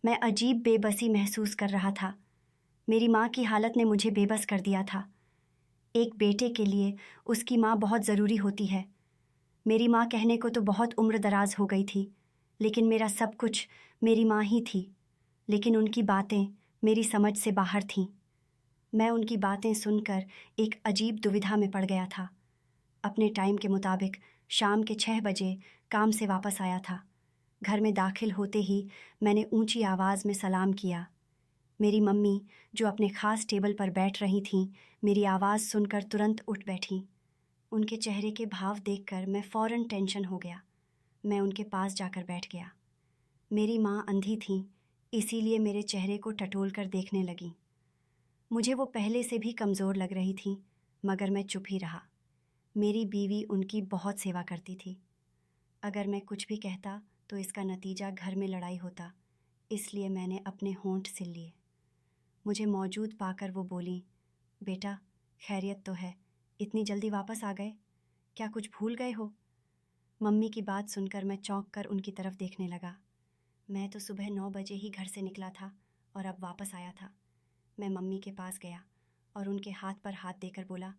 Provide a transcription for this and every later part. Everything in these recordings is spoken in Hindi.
मैं अजीब बेबसी महसूस कर रहा था। मेरी माँ की हालत ने मुझे बेबस कर दिया था। एक बेटे के लिए उसकी माँ बहुत ज़रूरी होती है। मेरी माँ कहने को तो बहुत उम्र दराज हो गई थी, लेकिन मेरा सब कुछ मेरी माँ ही थी। लेकिन उनकी बातें मेरी समझ से बाहर थीं। मैं उनकी बातें सुनकर एक अजीब दुविधा में पड़ गया था। अपने टाइम के मुताबिक शाम के 6 बजे काम से वापस आया था। घर में दाखिल होते ही मैंने ऊंची आवाज़ में सलाम किया। मेरी मम्मी, जो अपने ख़ास टेबल पर बैठ रही थीं, मेरी आवाज़ सुनकर तुरंत उठ बैठीं। उनके चेहरे के भाव देखकर मैं फ़ौरन टेंशन हो गया। मैं उनके पास जाकर बैठ गया। मेरी माँ अंधी थीं, इसीलिए मेरे चेहरे को टटोल कर देखने लगीं। मुझे वो पहले से भी कमज़ोर लग रही थीं, मगर मैं चुप ही रहा। मेरी बीवी उनकी बहुत सेवा करती थी। अगर मैं कुछ भी कहता तो इसका नतीजा घर में लड़ाई होता, इसलिए मैंने अपने होंठ सिल लिए। मुझे मौजूद पाकर वो बोली, बेटा खैरियत तो है, इतनी जल्दी वापस आ गए, क्या कुछ भूल गए हो? मम्मी की बात सुनकर मैं चौंक कर उनकी तरफ देखने लगा। मैं तो सुबह 9 बजे ही घर से निकला था और अब वापस आया था। मैं मम्मी के पास गया और उनके हाथ पर हाथ देकर बोला,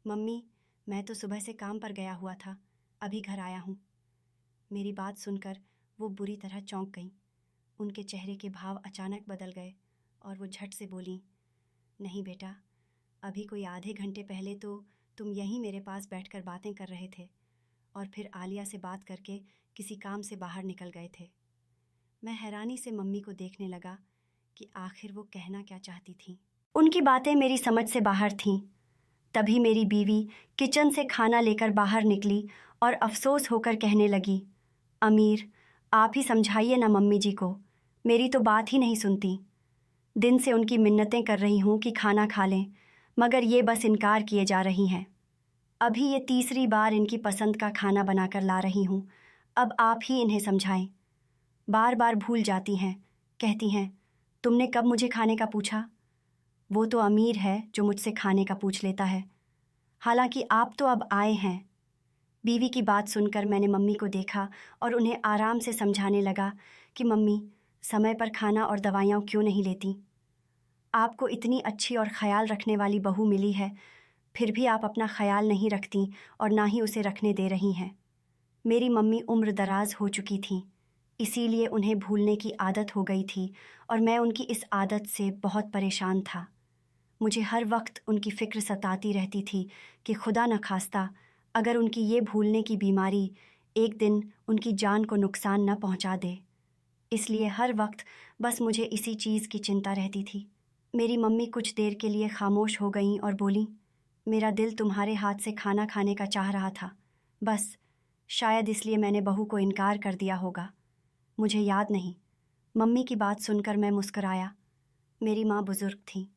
मम्मी, मैं तो सुबह से काम पर गया हुआ था, अभी घर आया हूँ। मेरी बात सुनकर वो बुरी तरह चौंक गईं। उनके चेहरे के भाव अचानक बदल गए और वो झट से बोलीं, नहीं बेटा, अभी कोई आधे घंटे पहले तो तुम यहीं मेरे पास बैठकर बातें कर रहे थे और फिर आलिया से बात करके किसी काम से बाहर निकल गए थे। मैं हैरानी से मम्मी को देखने लगा कि आखिर वो कहना क्या चाहती थीं। उनकी बातें मेरी समझ से बाहर थीं। तभी मेरी बीवी किचन से खाना लेकर बाहर निकली और अफसोस होकर कहने लगी, अमीर, आप ही समझाइए ना मम्मी जी को, मेरी तो बात ही नहीं सुनती। दिन से उनकी मिन्नतें कर रही हूँ कि खाना खा लें, मगर ये बस इनकार किए जा रही हैं। अभी ये तीसरी बार इनकी पसंद का खाना बनाकर ला रही हूँ, अब आप ही इन्हें समझाएं। बार बार भूल जाती हैं, कहती हैं, तुमने कब मुझे खाने का पूछा? वो तो अमीर है जो मुझसे खाने का पूछ लेता है, हालांकि आप तो अब आए हैं। बीवी की बात सुनकर मैंने मम्मी को देखा और उन्हें आराम से समझाने लगा कि मम्मी, समय पर खाना और दवाइयाँ क्यों नहीं लेती? आपको इतनी अच्छी और ख्याल रखने वाली बहू मिली है, फिर भी आप अपना ख्याल नहीं रखती और ना ही उसे रखने दे रही हैं। मेरी मम्मी उम्र दराज हो चुकी थीं, इसीलिए उन्हें भूलने की आदत हो गई थी और मैं उनकी इस आदत से बहुत परेशान था। मुझे हर वक्त उनकी फ़िक्र सताती रहती थी कि खुदा न खास्ता अगर उनकी ये भूलने की बीमारी एक दिन उनकी जान को नुकसान न पहुंचा दे। इसलिए हर वक्त बस मुझे इसी चीज़ की चिंता रहती थी। मेरी मम्मी कुछ देर के लिए खामोश हो गईं और बोलीं, मेरा दिल तुम्हारे हाथ से खाना खाने का चाह रहा था, बस शायद इसलिए मैंने बहू को इनकार कर दिया होगा, मुझे याद नहीं। मम्मी की बात सुनकर मैं मुस्कराया। मेरी माँ बुज़ुर्ग थी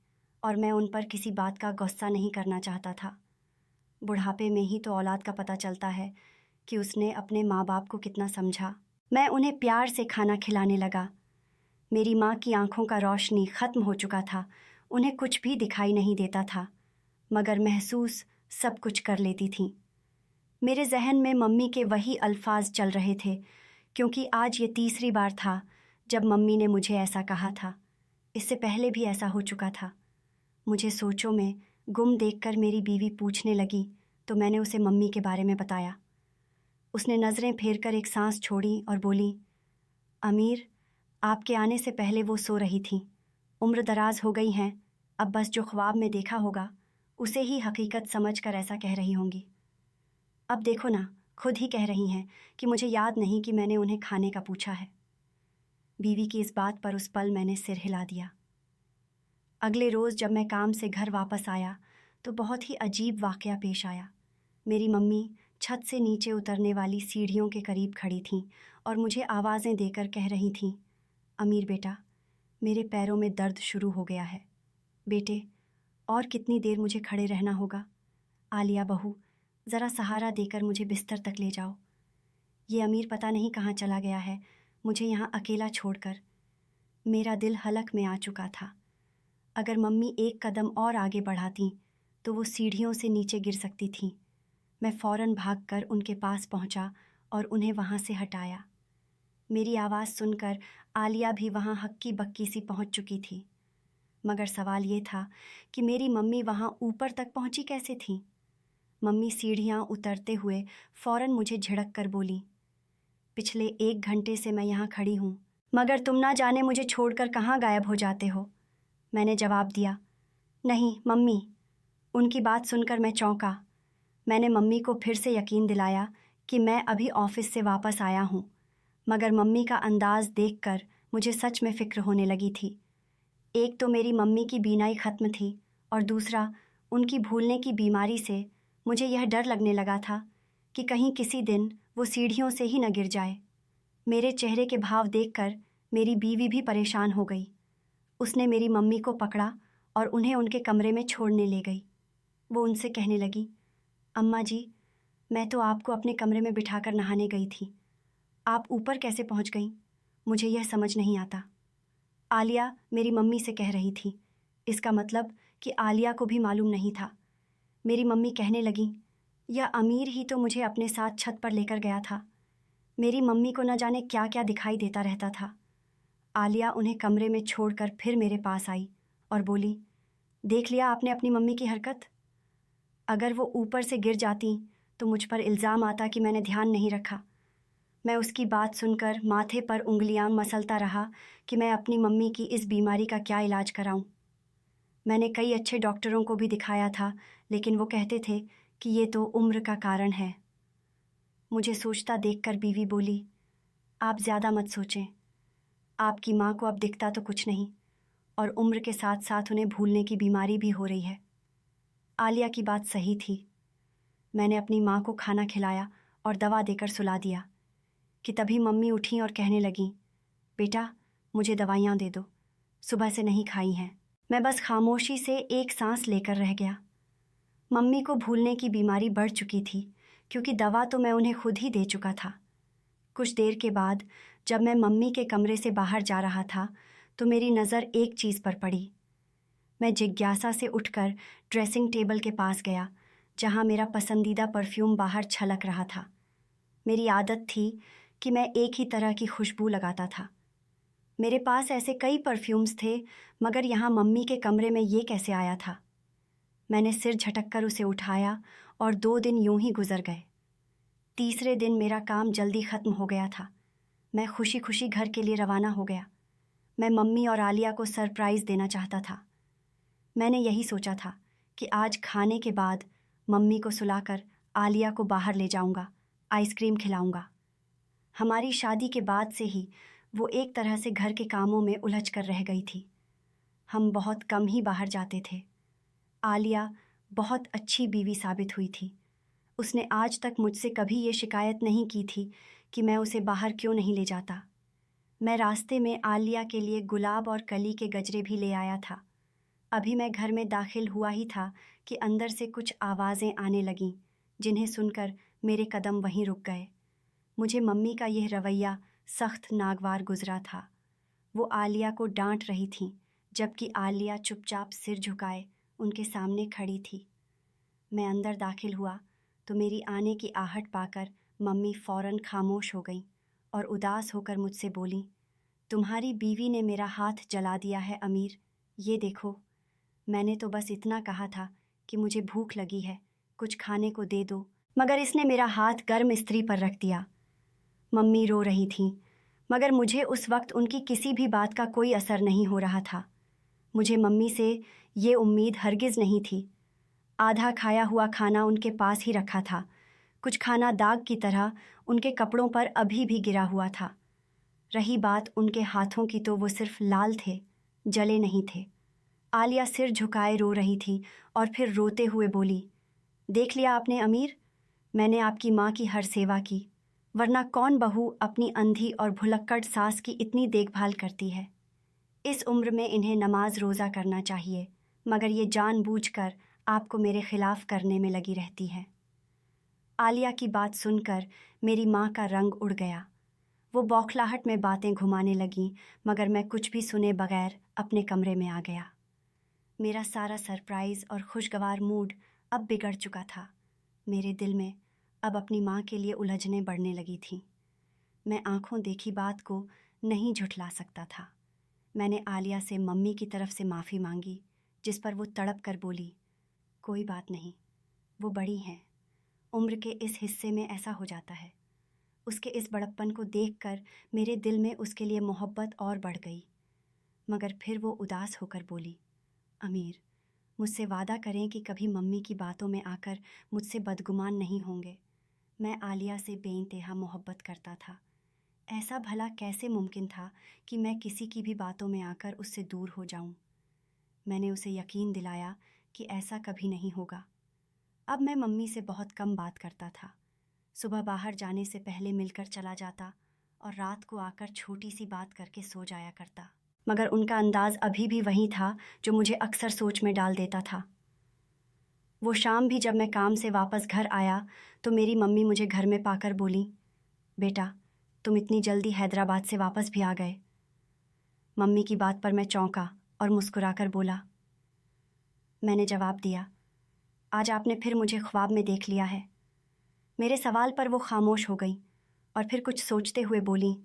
और मैं उन पर किसी बात का गुस्सा नहीं करना चाहता था। बुढ़ापे में ही तो औलाद का पता चलता है कि उसने अपने माँ बाप को कितना समझा। मैं उन्हें प्यार से खाना खिलाने लगा। मेरी माँ की आंखों का रोशनी ख़त्म हो चुका था, उन्हें कुछ भी दिखाई नहीं देता था, मगर महसूस सब कुछ कर लेती थीं। मेरे जहन में मम्मी के वही अल्फाज चल रहे थे, क्योंकि आज ये तीसरी बार था जब मम्मी ने मुझे ऐसा कहा था। इससे पहले भी ऐसा हो चुका था। मुझे सोचों में गुम देखकर मेरी बीवी पूछने लगी तो मैंने उसे मम्मी के बारे में बताया। उसने नज़रें फेर कर एक सांस छोड़ी और बोली, अमीर, आपके आने से पहले वो सो रही थीं, उम्र दराज हो गई हैं, अब बस जो ख्वाब में देखा होगा उसे ही हकीकत समझ कर ऐसा कह रही होंगी। अब देखो ना, खुद ही कह रही हैं कि मुझे याद नहीं कि मैंने उन्हें खाने का पूछा है। बीवी की इस बात पर उस पल मैंने सिर हिला दिया। अगले रोज़ जब मैं काम से घर वापस आया तो बहुत ही अजीब वाक़या पेश आया। मेरी मम्मी छत से नीचे उतरने वाली सीढ़ियों के करीब खड़ी थीं और मुझे आवाज़ें देकर कह रही थीं, अमीर बेटा, मेरे पैरों में दर्द शुरू हो गया है। बेटे, और कितनी देर मुझे खड़े रहना होगा? आलिया बहू, ज़रा सहारा देकर मुझे बिस्तर तक ले जाओ। ये अमीर पता नहीं कहाँ चला गया है, मुझे यहाँ अकेला छोड़कर। मेरा दिल हलक में आ चुका था। अगर मम्मी एक कदम और आगे बढ़ाती तो वो सीढ़ियों से नीचे गिर सकती थीं। मैं फ़ौरन भागकर उनके पास पहुंचा और उन्हें वहां से हटाया। मेरी आवाज़ सुनकर आलिया भी वहाँ हक्की बक्की सी पहुँच चुकी थी। मगर सवाल ये था कि मेरी मम्मी वहाँ ऊपर तक पहुँची कैसे थी। मम्मी सीढ़ियाँ उतरते हुए फ़ौरन मुझे झिड़क कर बोली, पिछले 1 घंटे से मैं यहाँ खड़ी हूँ, मगर तुम ना जाने मुझे छोड़कर कहाँ गायब हो जाते हो। मैंने जवाब दिया, नहीं मम्मी। उनकी बात सुनकर मैं चौंका। मैंने मम्मी को फिर से यकीन दिलाया कि मैं अभी ऑफिस से वापस आया हूँ, मगर मम्मी का अंदाज़ देखकर मुझे सच में फ़िक्र होने लगी थी। एक तो मेरी मम्मी की बीनाई ख़त्म थी और दूसरा उनकी भूलने की बीमारी से मुझे यह डर लगने लगा था कि कहीं किसी दिन वो सीढ़ियों से ही न गिर जाए। मेरे चेहरे के भाव देखकर मेरी बीवी भी परेशान हो गई। उसने मेरी मम्मी को पकड़ा और उन्हें उनके कमरे में छोड़ने ले गई। वो उनसे कहने लगी, अम्मा जी, मैं तो आपको अपने कमरे में बिठाकर नहाने गई थी। आप ऊपर कैसे पहुंच गईं? मुझे यह समझ नहीं आता। आलिया मेरी मम्मी से कह रही थी। इसका मतलब कि आलिया को भी मालूम नहीं था। मेरी मम्मी कहने लगी, यह अमीर ही तो मुझे अपने साथ छत पर लेकर गया था। मेरी मम्मी को न जाने क्या क्या दिखाई देता रहता था। आलिया उन्हें कमरे में छोड़कर फिर मेरे पास आई और बोली, देख लिया आपने अपनी मम्मी की हरकत? अगर वो ऊपर से गिर जाती तो मुझ पर इल्ज़ाम आता कि मैंने ध्यान नहीं रखा। मैं उसकी बात सुनकर माथे पर उंगलियां मसलता रहा कि मैं अपनी मम्मी की इस बीमारी का क्या इलाज कराऊं। मैंने कई अच्छे डॉक्टरों को भी दिखाया था, लेकिन वो कहते थे कि ये तो उम्र का कारण है। मुझे सोचता देखकर बीवी बोली, आप ज़्यादा मत सोचें। आपकी माँ को अब दिखता तो कुछ नहीं और उम्र के साथ साथ उन्हें भूलने की बीमारी भी हो रही है। आलिया की बात सही थी। मैंने अपनी माँ को खाना खिलाया और दवा देकर सुला दिया कि तभी मम्मी उठी और कहने लगी, बेटा मुझे दवाइयाँ दे दो, सुबह से नहीं खाई हैं। मैं बस खामोशी से एक सांस लेकर रह गया। मम्मी को भूलने की बीमारी बढ़ चुकी थी क्योंकि दवा तो मैं उन्हें खुद ही दे चुका था। कुछ देर के बाद जब मैं मम्मी के कमरे से बाहर जा रहा था तो मेरी नज़र एक चीज़ पर पड़ी। मैं जिज्ञासा से उठकर ड्रेसिंग टेबल के पास गया जहाँ मेरा पसंदीदा परफ्यूम बाहर छलक रहा था। मेरी आदत थी कि मैं एक ही तरह की खुशबू लगाता था। मेरे पास ऐसे कई परफ्यूम्स थे, मगर यहाँ मम्मी के कमरे में ये कैसे आया था? मैंने सिर झटककर उसे उठाया और 2 दिन यूं ही गुजर गए। तीसरे दिन मेरा काम जल्दी ख़त्म हो गया था। मैं खुशी खुशी घर के लिए रवाना हो गया। मैं मम्मी और आलिया को सरप्राइज़ देना चाहता था। मैंने यही सोचा था कि आज खाने के बाद मम्मी को सुलाकर आलिया को बाहर ले जाऊंगा, आइसक्रीम खिलाऊंगा। हमारी शादी के बाद से ही वो एक तरह से घर के कामों में उलझ कर रह गई थी। हम बहुत कम ही बाहर जाते थे। आलिया बहुत अच्छी बीवी साबित हुई थी। उसने आज तक मुझसे कभी ये शिकायत नहीं की थी कि मैं उसे बाहर क्यों नहीं ले जाता। मैं रास्ते में आलिया के लिए गुलाब और कली के गजरे भी ले आया था। अभी मैं घर में दाखिल हुआ ही था कि अंदर से कुछ आवाज़ें आने लगीं, जिन्हें सुनकर मेरे कदम वहीं रुक गए। मुझे मम्मी का यह रवैया सख्त नागवार गुजरा था। वो आलिया को डांट रही थीं, जबकि आलिया चुपचाप सिर झुकाए उनके सामने खड़ी थी। मैं अंदर दाखिल हुआ तो मेरी आने की आहट पाकर मम्मी फ़ौरन खामोश हो गई और उदास होकर मुझसे बोली, तुम्हारी बीवी ने मेरा हाथ जला दिया है अमीर, ये देखो। मैंने तो बस इतना कहा था कि मुझे भूख लगी है, कुछ खाने को दे दो, मगर इसने मेरा हाथ गर्म इस्त्री पर रख दिया। मम्मी रो रही थीं, मगर मुझे उस वक्त उनकी किसी भी बात का कोई असर नहीं हो रहा था। मुझे मम्मी से ये उम्मीद हरगिज़ नहीं थी। आधा खाया हुआ खाना उनके पास ही रखा था। कुछ खाना दाग की तरह उनके कपड़ों पर अभी भी गिरा हुआ था। रही बात उनके हाथों की तो वो सिर्फ लाल थे, जले नहीं थे। आलिया सिर झुकाए रो रही थी और फिर रोते हुए बोली, देख लिया आपने अमीर, मैंने आपकी माँ की हर सेवा की, वरना कौन बहू अपनी अंधी और भुलक्कड़ सास की इतनी देखभाल करती है। इस उम्र में इन्हें नमाज रोज़ा करना चाहिए, मगर ये जानबूझकर आपको मेरे खिलाफ करने में लगी रहती है। आलिया की बात सुनकर मेरी माँ का रंग उड़ गया। वो बौखलाहट में बातें घुमाने लगी, मगर मैं कुछ भी सुने बगैर अपने कमरे में आ गया। मेरा सारा सरप्राइज़ और खुशगवार मूड अब बिगड़ चुका था। मेरे दिल में अब अपनी माँ के लिए उलझनें बढ़ने लगी थीं। मैं आंखों देखी बात को नहीं झुठला सकता था। मैंने आलिया से मम्मी की तरफ से माफ़ी मांगी, जिस पर वो तड़प कर बोली, कोई बात नहीं, वो बड़ी हैं, उम्र के इस हिस्से में ऐसा हो जाता है। उसके इस बड़प्पन को देखकर मेरे दिल में उसके लिए मोहब्बत और बढ़ गई। मगर फिर वो उदास होकर बोली, अमीर, मुझसे वादा करें कि कभी मम्मी की बातों में आकर मुझसे बदगुमान नहीं होंगे। मैं आलिया से बेइंतहा मोहब्बत करता था। ऐसा भला कैसे मुमकिन था कि मैं किसी की भी बातों में आकर उससे दूर हो जाऊं। मैंने उसे यकीन दिलाया कि ऐसा कभी नहीं होगा। अब मैं मम्मी से बहुत कम बात करता था। सुबह बाहर जाने से पहले मिलकर चला जाता और रात को आकर छोटी सी बात करके सो जाया करता। मगर उनका अंदाज अभी भी वही था जो मुझे अक्सर सोच में डाल देता था। वो शाम भी जब मैं काम से वापस घर आया तो मेरी मम्मी मुझे घर में पाकर बोली, बेटा, तुम इतनी जल्दी हैदराबाद से वापस भी आ गए। मम्मी की बात पर मैं चौंका और मुस्कुराकर बोला। मैंने जवाब दिया, आज आपने फिर मुझे ख्वाब में देख लिया है। मेरे सवाल पर वो खामोश हो गई और फिर कुछ सोचते हुए बोली,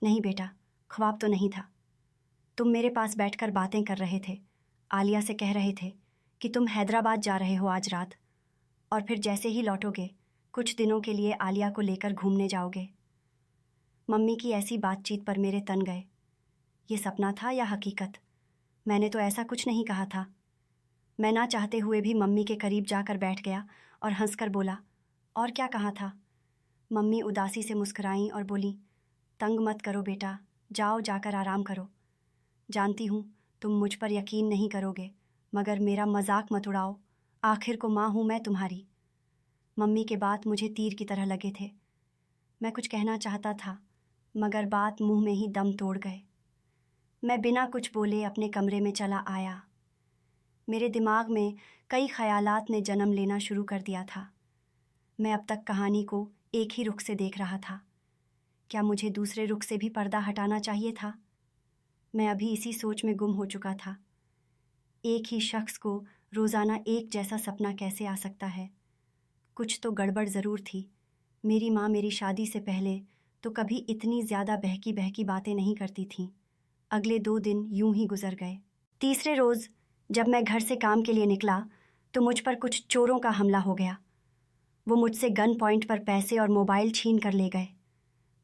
नहीं बेटा, ख्वाब तो नहीं था। तुम मेरे पास बैठकर बातें कर रहे थे, आलिया से कह रहे थे कि तुम हैदराबाद जा रहे हो आज रात, और फिर जैसे ही लौटोगे कुछ दिनों के लिए आलिया को लेकर घूमने जाओगे। मम्मी की ऐसी बातचीत पर मेरे तन गए। ये सपना था या हकीकत? मैंने तो ऐसा कुछ नहीं कहा था। मैं ना चाहते हुए भी मम्मी के करीब जाकर बैठ गया और हंसकर बोला, और क्या कहा था? मम्मी उदासी से मुस्कुराईं और बोली, तंग मत करो बेटा, जाओ जाकर आराम करो। जानती हूँ तुम मुझ पर यकीन नहीं करोगे, मगर मेरा मजाक मत उड़ाओ, आखिर को माँ हूँ मैं तुम्हारी। मम्मी के बात मुझे तीर की तरह लगे थे। मैं कुछ कहना चाहता था, मगर बात मुंह में ही दम तोड़ गए। मैं बिना कुछ बोले अपने कमरे में चला आया। मेरे दिमाग में कई ख्यालात ने जन्म लेना शुरू कर दिया था। मैं अब तक कहानी को एक ही रुख से देख रहा था। क्या मुझे दूसरे रुख से भी पर्दा हटाना चाहिए था? मैं अभी इसी सोच में गुम हो चुका था। एक ही शख्स को रोज़ाना एक जैसा सपना कैसे आ सकता है? कुछ तो गड़बड़ ज़रूर थी। मेरी माँ मेरी शादी से पहले तो कभी इतनी ज़्यादा बहकी बहकी बातें नहीं करती थीं। अगले 2 दिन यूं ही गुजर गए। तीसरे रोज़ जब मैं घर से काम के लिए निकला तो मुझ पर कुछ चोरों का हमला हो गया। वो मुझसे गन पॉइंट पर पैसे और मोबाइल छीन कर ले गए।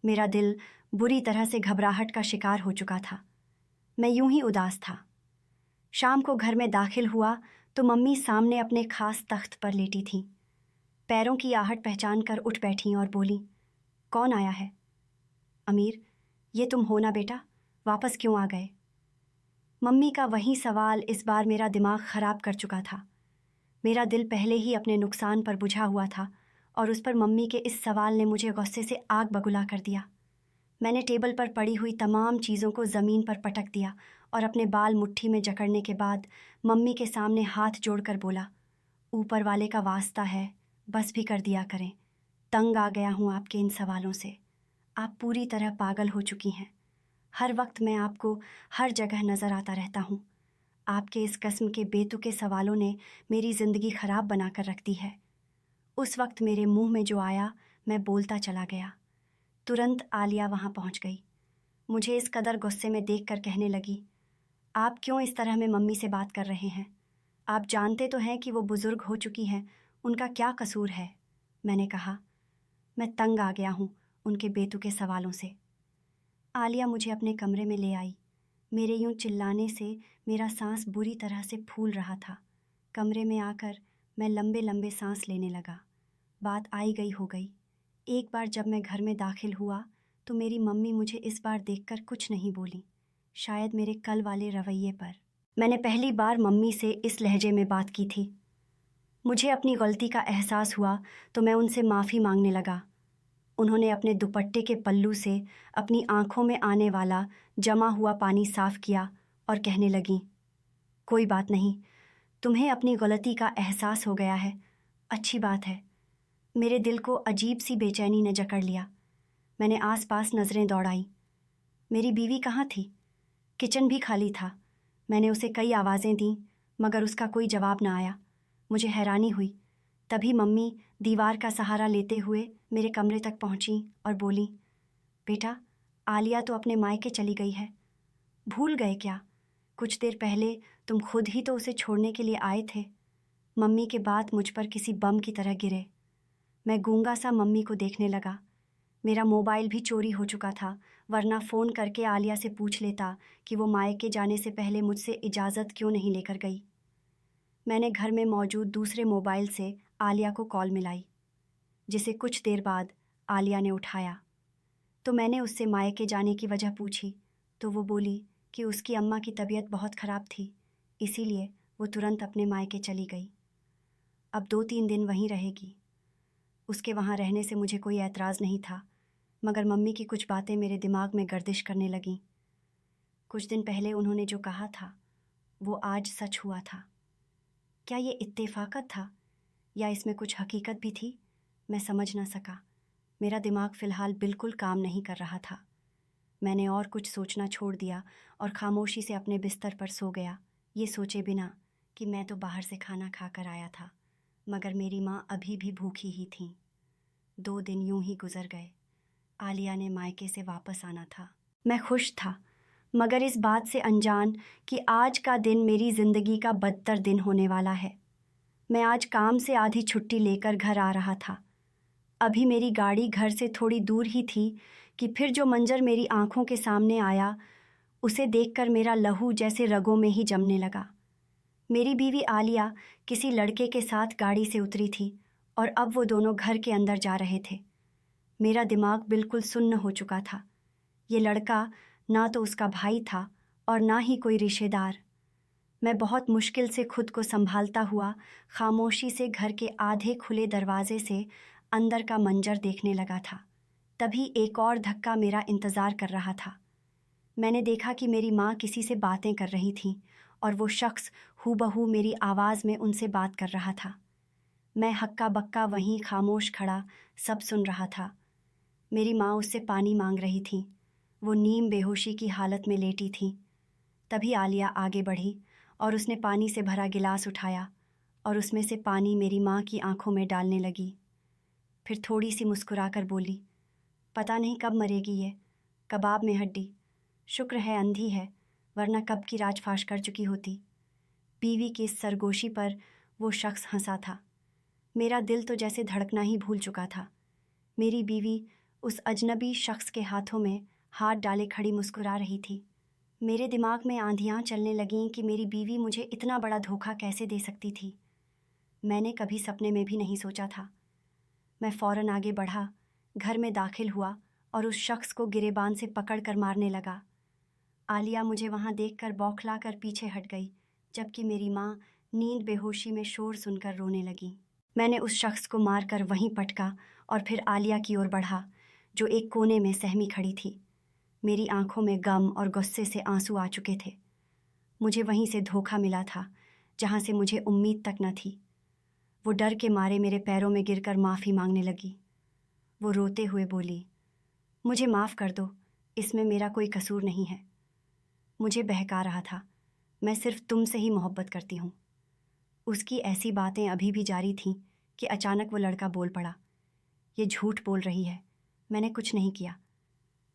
मेरा दिल बुरी तरह से घबराहट का शिकार हो चुका था। मैं यूं ही उदास था। शाम को घर में दाखिल हुआ तो मम्मी सामने अपने खास तख्त पर लेटी थीं। पैरों की आहट पहचान कर उठ बैठीं और बोली, कौन आया है? अमीर, ये तुम हो ना बेटा, वापस क्यों आ गए? मम्मी का वही सवाल इस बार मेरा दिमाग ख़राब कर चुका था। मेरा दिल पहले ही अपने नुकसान पर बुझा हुआ था और उस पर मम्मी के इस सवाल ने मुझे गुस्से से आग बबूला कर दिया। मैंने टेबल पर पड़ी हुई तमाम चीज़ों को ज़मीन पर पटक दिया और अपने बाल मुट्ठी में जकड़ने के बाद मम्मी के सामने हाथ जोड़कर बोला, ऊपर वाले का वास्ता है, बस भी कर दिया करें। तंग आ गया हूँ आपके इन सवालों से। आप पूरी तरह पागल हो चुकी हैं। हर वक्त मैं आपको हर जगह नज़र आता रहता हूँ। आपके इस किस्म के बेतुके सवालों ने मेरी ज़िंदगी ख़राब बना कर रख दी है। उस वक्त मेरे मुंह में जो आया मैं बोलता चला गया। तुरंत आलिया वहाँ पहुँच गई। मुझे इस कदर गुस्से में देख कर कहने लगी, आप क्यों इस तरह में मम्मी से बात कर रहे हैं? आप जानते तो हैं कि वो बुज़ुर्ग हो चुकी हैं, उनका क्या कसूर है? मैंने कहा। मैं तंग आ गया हूँ उनके बेतुके सवालों से। आलिया मुझे अपने कमरे में ले आई। मेरे यूं चिल्लाने से मेरा सांस बुरी तरह से फूल रहा था। कमरे में आकर मैं लंबे लंबे सांस लेने लगा। बात आई गई हो गई। एक बार जब मैं घर में दाखिल हुआ तो मेरी मम्मी मुझे इस बार देखकर कुछ नहीं बोली, शायद मेरे कल वाले रवैये पर। मैंने पहली बार मम्मी से इस लहजे में बात की थी। मुझे अपनी गलती का एहसास हुआ तो मैं उनसे माफ़ी मांगने लगा। उन्होंने अपने दुपट्टे के पल्लू से अपनी आंखों में आने वाला जमा हुआ पानी साफ किया और कहने लगीं, कोई बात नहीं, तुम्हें अपनी गलती का एहसास हो गया है, अच्छी बात है। मेरे दिल को अजीब सी बेचैनी ने जकड़ लिया। मैंने आसपास नज़रें दौड़ाई। मेरी बीवी कहाँ थी? किचन भी खाली था। मैंने उसे कई आवाज़ें दीं मगर उसका कोई जवाब न आया। मुझे हैरानी हुई। तभी मम्मी दीवार का सहारा लेते हुए मेरे कमरे तक पहुंची और बोली, बेटा, आलिया तो अपने मायके चली गई है। भूल गए क्या? कुछ देर पहले तुम खुद ही तो उसे छोड़ने के लिए आए थे। मम्मी के बात मुझ पर किसी बम की तरह गिरे। मैं गूंगा सा मम्मी को देखने लगा। मेरा मोबाइल भी चोरी हो चुका था, वरना फ़ोन करके आलिया से पूछ लेता कि वो मायके जाने से पहले मुझसे इजाज़त क्यों नहीं लेकर गई। मैंने घर में मौजूद दूसरे मोबाइल से आलिया को कॉल मिलाई, जिसे कुछ देर बाद आलिया ने उठाया। तो मैंने उससे मायके जाने की वजह पूछी, तो वो बोली कि उसकी अम्मा की तबीयत बहुत ख़राब थी, इसीलिए वो तुरंत अपने मायके चली गई। अब 2-3 दिन वहीं रहेगी। उसके वहाँ रहने से मुझे कोई ऐतराज़ नहीं था, मगर मम्मी की कुछ बातें मेरे दिमाग में गर्दिश करने लगीं। कुछ दिन पहले उन्होंने जो कहा था, वो आज सच हुआ था। क्या ये इत्तेफाकत था या इसमें कुछ हकीकत भी थी? मैं समझ ना सका। मेरा दिमाग फ़िलहाल बिल्कुल काम नहीं कर रहा था। मैंने और कुछ सोचना छोड़ दिया और खामोशी से अपने बिस्तर पर सो गया, ये सोचे बिना कि मैं तो बाहर से खाना खा कर आया था, मगर मेरी माँ अभी भी भूखी ही थीं। 2 दिन यूं ही गुजर गए। आलिया ने मायके से वापस आना था। मैं खुश था, मगर इस बात से अनजान कि आज का दिन मेरी ज़िंदगी का बदतर दिन होने वाला है। मैं आज काम से आधी छुट्टी लेकर घर आ रहा था। अभी मेरी गाड़ी घर से थोड़ी दूर ही थी कि फिर जो मंजर मेरी आंखों के सामने आया, उसे देखकर मेरा लहू जैसे रगों में ही जमने लगा। मेरी बीवी आलिया किसी लड़के के साथ गाड़ी से उतरी थी और अब वो दोनों घर के अंदर जा रहे थे। मेरा दिमाग बिल्कुल सुन्न हो चुका था। ये लड़का ना तो उसका भाई था और ना ही कोई रिश्तेदार। मैं बहुत मुश्किल से खुद को संभालता हुआ खामोशी से घर के आधे खुले दरवाजे से अंदर का मंजर देखने लगा था। तभी एक और धक्का मेरा इंतज़ार कर रहा था। मैंने देखा कि मेरी माँ किसी से बातें कर रही थी और वो शख्स हूबहू मेरी आवाज़ में उनसे बात कर रहा था। मैं हक्का बक्का वहीं खामोश खड़ा सब सुन रहा था। मेरी माँ उससे पानी मांग रही थी। वो नीम बेहोशी की हालत में लेटी थी। तभी आलिया आगे बढ़ी और उसने पानी से भरा गिलास उठाया और उसमें से पानी मेरी माँ की आंखों में डालने लगी। फिर थोड़ी सी मुस्कुराकर बोली, पता नहीं कब मरेगी ये, कबाब में हड्डी। शुक्र है अंधी है, वरना कब की राजफाश कर चुकी होती। बीवी की इस सरगोशी पर वो शख्स हंसा था। मेरा दिल तो जैसे धड़कना ही भूल चुका था। मेरी बीवी उस अजनबी शख्स के हाथों में हाथ डाले खड़ी मुस्कुरा रही थी। मेरे दिमाग में आंधियाँ चलने लगीं कि मेरी बीवी मुझे इतना बड़ा धोखा कैसे दे सकती थी। मैंने कभी सपने में भी नहीं सोचा था। मैं फ़ौरन आगे बढ़ा, घर में दाखिल हुआ और उस शख्स को गिरेबान से पकड़ कर मारने लगा। आलिया मुझे वहाँ देखकर बौखला कर पीछे हट गई, जबकि मेरी माँ नींद बेहोशी में शोर सुनकर रोने लगी। मैंने उस शख्स को मारकर वहीं पटका और फिर आलिया की ओर बढ़ा, जो एक कोने में सहमी खड़ी थी। मेरी आंखों में गम और गुस्से से आंसू आ चुके थे। मुझे वहीं से धोखा मिला था, जहाँ से मुझे उम्मीद तक न थी। वो डर के मारे मेरे पैरों में गिरकर माफ़ी मांगने लगी। वो रोते हुए बोली, मुझे माफ़ कर दो, इसमें मेरा कोई कसूर नहीं है। मुझे बहका रहा था, मैं सिर्फ तुमसे ही मोहब्बत करती हूँ। उसकी ऐसी बातें अभी भी जारी थीं कि अचानक वो लड़का बोल पड़ा, ये झूठ बोल रही है, मैंने कुछ नहीं किया।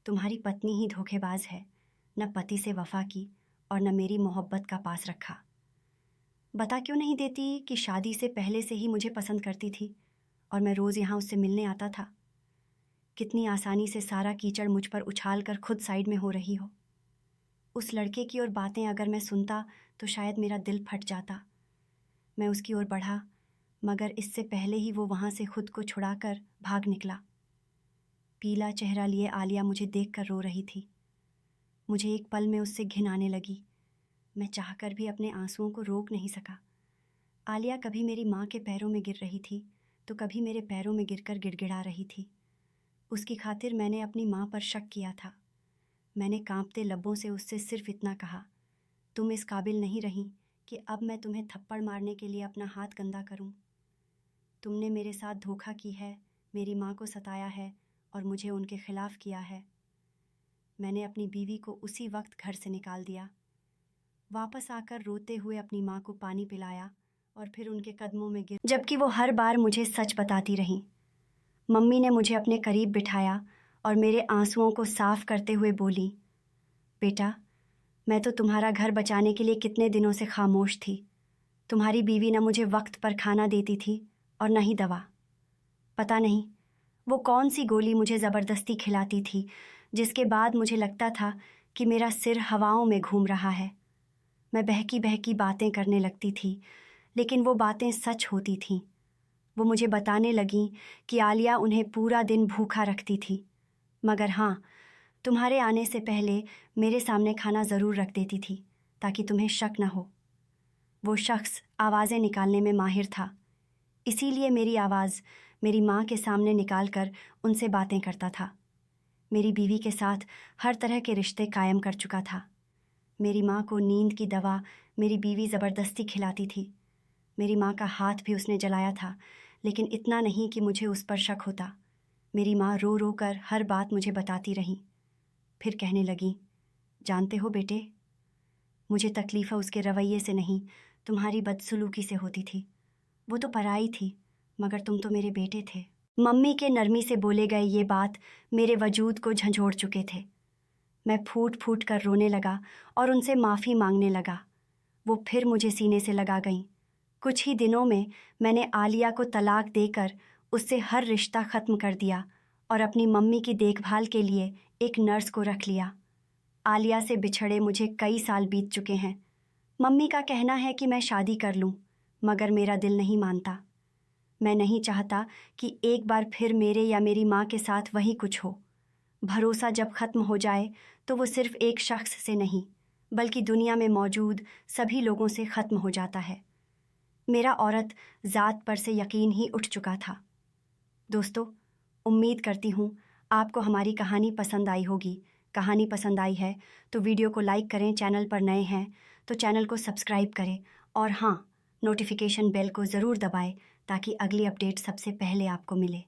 तुम्हारी पत्नी ही धोखेबाज है, न पति से वफ़ा की और न मेरी मोहब्बत का पास रखा। बता क्यों नहीं देती कि शादी से पहले से ही मुझे पसंद करती थी और मैं रोज़ यहाँ उससे मिलने आता था। कितनी आसानी से सारा कीचड़ मुझ पर उछाल कर खुद साइड में हो रही हो। उस लड़के की और बातें अगर मैं सुनता तो शायद मेरा दिल फट जाता। मैं उसकी ओर बढ़ा, मगर इससे पहले ही वो वहाँ से खुद को छुड़ाकर भाग निकला। पीला चेहरा लिए आलिया मुझे देखकर रो रही थी। मुझे एक पल में उससे घिन आने लगी। मैं चाहकर भी अपने आंसुओं को रोक नहीं सका। आलिया कभी मेरी माँ के पैरों में गिर रही थी तो कभी मेरे पैरों में गिरकर गिड़गिड़ा रही थी। उसकी खातिर मैंने अपनी माँ पर शक किया था। मैंने कांपते लबों से उससे सिर्फ इतना कहा, तुम इस काबिल नहीं रही कि अब मैं तुम्हें थप्पड़ मारने के लिए अपना हाथ गंदा करूं। तुमने मेरे साथ धोखा की है, मेरी माँ को सताया है और मुझे उनके खिलाफ किया है। मैंने अपनी बीवी को उसी वक्त घर से निकाल दिया। वापस आकर रोते हुए अपनी माँ को पानी पिलाया और फिर उनके कदमों में जबकि वो हर बार मुझे सच बताती रहीं। मम्मी ने मुझे अपने करीब बिठाया और मेरे आंसुओं को साफ करते हुए बोली, बेटा, मैं तो तुम्हारा घर बचाने के लिए कितने दिनों से खामोश थी। तुम्हारी बीवी न मुझे वक्त पर खाना देती थी और न ही दवा। पता नहीं वो कौन सी गोली मुझे ज़बरदस्ती खिलाती थी, जिसके बाद मुझे लगता था कि मेरा सिर हवाओं में घूम रहा है। मैं बहकी बहकी बातें करने लगती थी, लेकिन वो बातें सच होती थीं। वो मुझे बताने लगीं कि आलिया उन्हें पूरा दिन भूखा रखती थी, मगर हाँ, तुम्हारे आने से पहले मेरे सामने खाना ज़रूर रख देती थी ताकि तुम्हें शक न हो। वो शख्स आवाज़ें निकालने में माहिर था, इसीलिए मेरी आवाज़ मेरी माँ के सामने निकाल कर उनसे बातें करता था। मेरी बीवी के साथ हर तरह के रिश्ते कायम कर चुका था। मेरी माँ को नींद की दवा मेरी बीवी ज़बरदस्ती खिलाती थी। मेरी माँ का हाथ भी उसने जलाया था, लेकिन इतना नहीं कि मुझे उस पर शक होता। मेरी माँ रो रो कर हर बात मुझे बताती रही। फिर कहने लगी, जानते हो बेटे, मुझे तकलीफ़ उसके रवैये से नहीं, तुम्हारी बदसलूकी से होती थी। वो तो पराई थी, मगर तुम तो मेरे बेटे थे। मम्मी के नरमी से बोले गए ये बात मेरे वजूद को झंझोड़ चुके थे। मैं फूट फूट कर रोने लगा और उनसे माफ़ी मांगने लगा। वो फिर मुझे सीने से लगा गईं। कुछ ही दिनों में मैंने आलिया को तलाक देकर उससे हर रिश्ता ख़त्म कर दिया और अपनी मम्मी की देखभाल के लिए एक नर्स को रख लिया। आलिया से बिछड़े मुझे कई साल बीत चुके हैं। मम्मी का कहना है कि मैं शादी कर लूँ, मगर मेरा दिल नहीं मानता। मैं नहीं चाहता कि एक बार फिर मेरे या मेरी माँ के साथ वही कुछ हो। भरोसा जब ख़त्म हो जाए तो वो सिर्फ़ एक शख्स से नहीं, बल्कि दुनिया में मौजूद सभी लोगों से ख़त्म हो जाता है। मेरा औरत ज़ात पर से यकीन ही उठ चुका था। दोस्तों, उम्मीद करती हूँ आपको हमारी कहानी पसंद आई होगी। कहानी पसंद आई है तो वीडियो को लाइक करें, चैनल पर नए हैं तो चैनल को सब्सक्राइब करें और हाँ, नोटिफिकेशन बेल को ज़रूर दबाएं ताकि अगली अपडेट सबसे पहले आपको मिले।